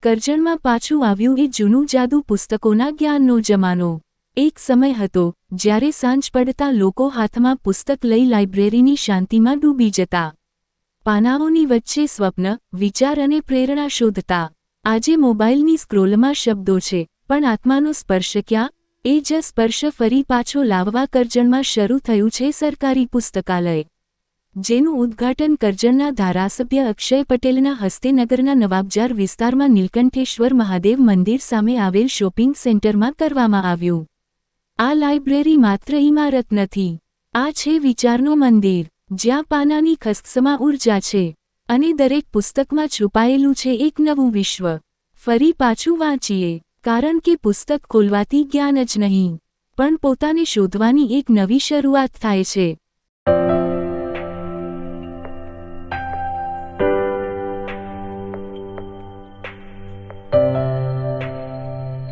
કરજણમાં પાછું આવ્યું એ જૂનું જાદુ પુસ્તકોના જ્ઞાનનો જમાનો। એક સમય હતો જ્યારે સાંજ પડતા લોકો હાથમાં પુસ્તક લઈ લાઇબ્રેરીની શાંતિમાં ડૂબી જતા, પાનાઓની વચ્ચે સ્વપ્ન, વિચાર અને પ્રેરણા શોધતા। આજે મોબાઈલની સ્ક્રોલમાં શબ્દો છે, પણ આત્માનો સ્પર્શ ક્યાં? એ જ સ્પર્શ ફરી પાછો લાવવા કરજણમાં શરૂ થયું છે સરકારી પુસ્તકાલય, જેનું ઉદ્ઘાટન કરજણના ધારાસભ્ય અક્ષય પટેલના હસ્તે નગરના નવાબજાર વિસ્તારમાં નીલકંઠેશ્વર મહાદેવ મંદિર સામે આવેલ શોપિંગ સેન્ટરમાં કરવામાં આવ્યું। આ લાઇબ્રેરી માત્ર ઇમારત નથી, આ છે વિચારનો મંદિર, જ્યાં પાનાની ખસખસમાં ઊર્જા છે અને દરેક પુસ્તકમાં છુપાયેલું છે એક નવું વિશ્વ। ફરી પાછું વાંચીએ, કારણ કે પુસ્તક ખોલવાથી જ્ઞાન જ નહીં, પણ પોતાને શોધવાની એક નવી શરૂઆત થાય છે।